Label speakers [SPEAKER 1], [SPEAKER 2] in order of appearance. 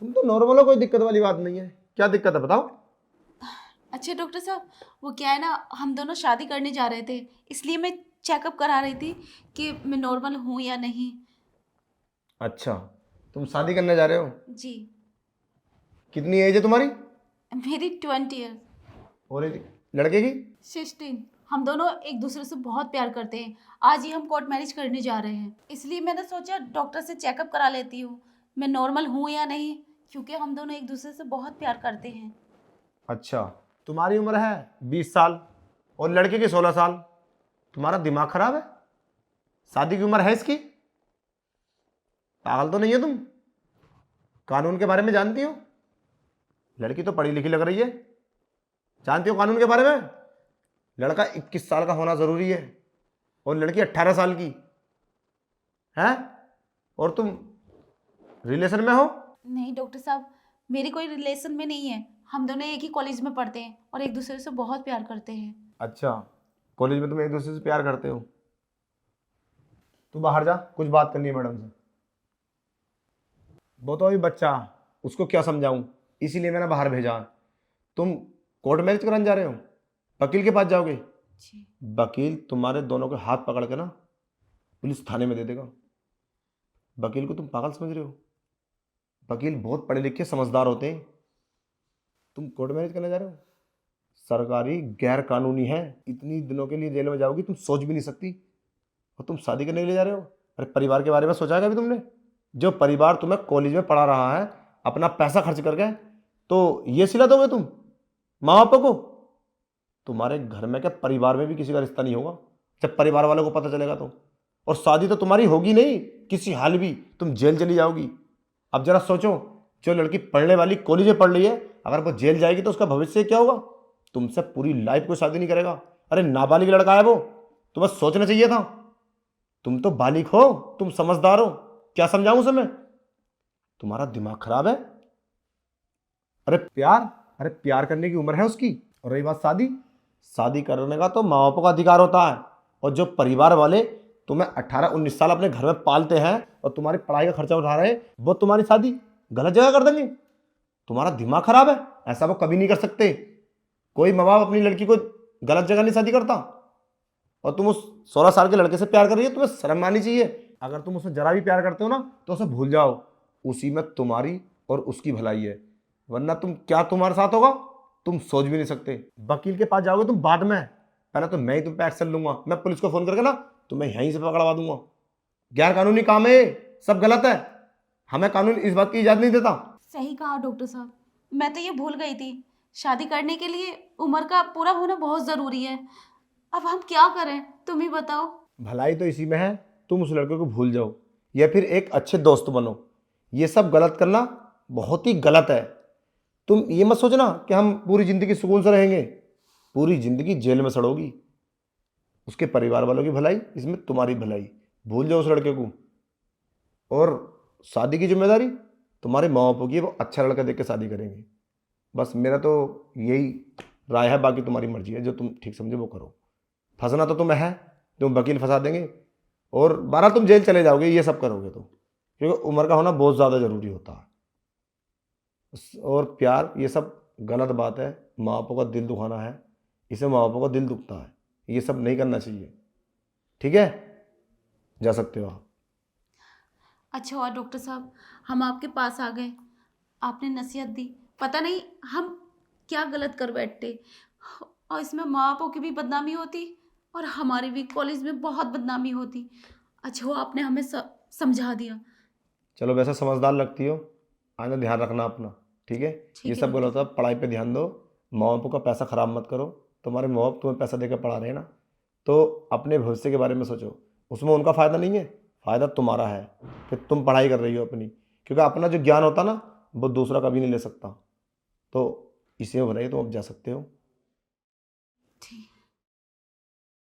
[SPEAKER 1] तुम तो नॉर्मल हो, कोई दिक्कत वाली बात नहीं है। क्या दिक्कत है बताओ।
[SPEAKER 2] अच्छा डॉक्टर साहब, वो क्या है ना, हम दोनों शादी करने जा रहे थे, इसलिए मैं चेकअप करा रही थी कि मैं नॉर्मल हूँ या नहीं।
[SPEAKER 1] अच्छा, तुम शादी करने जा रहे हो?
[SPEAKER 2] जी।
[SPEAKER 1] कितनी एज है तुम्हारी?
[SPEAKER 2] मेरी 20 ईयर।
[SPEAKER 1] और लड़के की?
[SPEAKER 2] 16। हम दोनों एक दूसरे से बहुत प्यार करते हैं। आज ही हम कोर्ट मैरिज करने जा रहे हैं, इसलिए मैंने सोचा डॉक्टर से चेकअप करा लेती हूँ मैं नॉर्मल हूँ या नहीं, क्योंकि हम दोनों एक दूसरे से बहुत प्यार करते हैं।
[SPEAKER 1] अच्छा, तुम्हारी उम्र है 20 साल और लड़के की 16 साल। तुम्हारा दिमाग खराब है? शादी की उम्र है इसकी? पागल तो नहीं है तुम? कानून के बारे में जानती हो? लड़की तो पढ़ी लिखी लग रही है। जानती हो कानून के बारे में? लड़का 21 साल का होना जरूरी है और लड़की 18 साल की है। और तुम रिलेशन में हो?
[SPEAKER 2] नहीं डॉक्टर साहब, मेरी कोई रिलेशन में नहीं है। हम दोनों एक ही कॉलेज में पढ़ते हैं और एक दूसरे से बहुत प्यार करते हैं।
[SPEAKER 1] अच्छा, कॉलेज में तुम एक दूसरे से प्यार करते हो? तू बाहर जा, कुछ बात करनी है मैडम से। वो तो अभी बच्चा, उसको क्या समझाऊं, इसीलिए मैंने बाहर भेजा। तुम कोर्ट मैरिज कराने जा रहे हो? वकील के पास जाओगे?
[SPEAKER 2] जी।
[SPEAKER 1] वकील तुम्हारे दोनों के हाथ पकड़ के ना पुलिस थाने में दे देगा। वकील को तुम पागल समझ रहे हो? वकील बहुत पढ़े लिखे समझदार होते हैं। तुम कोर्ट मैरिज करने जा रहे हो? सरकारी गैर कानूनी है। इतनी दिनों के लिए जेल में जाओगी, तुम सोच भी नहीं सकती। और तुम शादी करने के लिए जा रहे हो? अरे परिवार के बारे में सोचा है कभी तुमने? जो परिवार तुम्हें कॉलेज में पढ़ा रहा है अपना पैसा खर्च करके, तो ये सिला दोगे तुम माँ बापों को? तुम्हारे घर में क्या परिवार में भी किसी का रिश्ता नहीं होगा जब परिवार वालों को पता चलेगा तो? और शादी तो तुम्हारी होगी नहीं, किसी हाल भी तुम जेल चली जाओगी। अब जरा सोचो, जो लड़की पढ़ने वाली कॉलेज में पढ़ रही है, अगर वो जेल जाएगी तो उसका भविष्य क्या होगा? तुमसे पूरी लाइफ कोई शादी नहीं करेगा। अरे नाबालिग लड़का है वो, तुम्हें सोचना चाहिए था। तुम तो बालिग हो, तुम समझदार हो। क्या समझाऊं उसे मैं? तुम्हारा दिमाग खराब है। अरे प्यार करने की उम्र है उसकी। और रही बात शादी, शादी करने का तो माँ बापों का अधिकार होता है। और जो परिवार वाले तुम्हें 18-19 साल अपने घर में पालते हैं और तुम्हारी पढ़ाई का खर्चा उठा रहे हैं, वो तुम्हारी शादी गलत जगह कर देंगे? तुम्हारा दिमाग खराब है। ऐसा वो कभी नहीं कर सकते। कोई माँ बाप अपनी लड़की को गलत जगह नहीं शादी करता। और तुम उस 16 साल के लड़के से प्यार कर रही हो, तुम्हें शर्म आनी चाहिए। अगर तुम उसे जरा भी प्यार करते हो ना तो उसे भूल जाओ। उसी में तुम्हारी और उसकी भलाई है, वरना तुम क्या तुम्हारे साथ होगा तुम सोच भी नहीं सकते। वकील के पास जाओगे तुम बाद में, पहले तो मैं ही तुम पे एक्शन लूंगा। मैं पुलिस को फोन करके ना तुम्हें यहीं से पकड़वा दूंगा। गैर कानूनी काम है ये, सब गलत है। हमें कानून इस बात की इजाजत नहीं देता।
[SPEAKER 2] सही कहा डॉक्टर साहब, मैं तो ये भूल गई थी। शादी करने के लिए उम्र का पूरा होना बहुत ज़रूरी है। अब हम क्या करें, तुम ही बताओ।
[SPEAKER 1] भलाई तो इसी में है, तुम उस लड़के को भूल जाओ या फिर एक अच्छे दोस्त बनो। ये सब गलत करना बहुत ही गलत है। तुम ये मत सोचना कि हम पूरी जिंदगी सुकून से रहेंगे। पूरी जिंदगी जेल में सड़ोगी। उसके परिवार वालों की भलाई, इसमें तुम्हारी भलाई। भूल जाओ उस लड़के को। और शादी की जिम्मेदारी तुम्हारे माँ बापों की है, वो अच्छा लड़का देख के शादी करेंगे। बस मेरा तो यही राय है, बाकी तुम्हारी मर्जी है, जो तुम ठीक समझो वो करो। फंसना तो तुम्हें है, तुम वकील फंसा देंगे और 12 तुम जेल चले जाओगे ये सब करोगे तो, क्योंकि उम्र का होना बहुत ज़्यादा ज़रूरी होता है। और प्यार ये सब गलत बात है। माँ बापों का दिल दुखाना है, इसे माँ बापों का दिल दुखता है। ये सब नहीं करना चाहिए। ठीक है, जा सकते हो आप।
[SPEAKER 2] अच्छा हुआ डॉक्टर साहब, हम आपके पास आ गए, आपने नसीहत दी। पता नहीं हम क्या गलत कर बैठते, और इसमें माँ बापों की भी बदनामी होती और हमारी भी कॉलेज में बहुत बदनामी होती। अच्छा हुआ आपने हमें समझा दिया।
[SPEAKER 1] चलो, वैसे समझदार लगती हो, आगे ध्यान रखना अपना। ठीक है, ये
[SPEAKER 2] ठीक है
[SPEAKER 1] सब
[SPEAKER 2] डॉक्टर
[SPEAKER 1] गलत है,
[SPEAKER 2] साहब।
[SPEAKER 1] पढ़ाई पे ध्यान दो। माँ बापों का पैसा खराब मत करो। तुम्हारे माँ बाप तुम्हें पैसा देकर पढ़ा रहे हैं ना, तो अपने भविष्य के बारे में सोचो। उसमें उनका फ़ायदा नहीं है, फ़ायदा तुम्हारा है कि तुम पढ़ाई कर रही हो अपनी। क्योंकि अपना जो ज्ञान होता ना वो दूसरा कभी नहीं ले सकता। तो इसी में भलाई तुम अब जा सकते हो।
[SPEAKER 2] ठीक।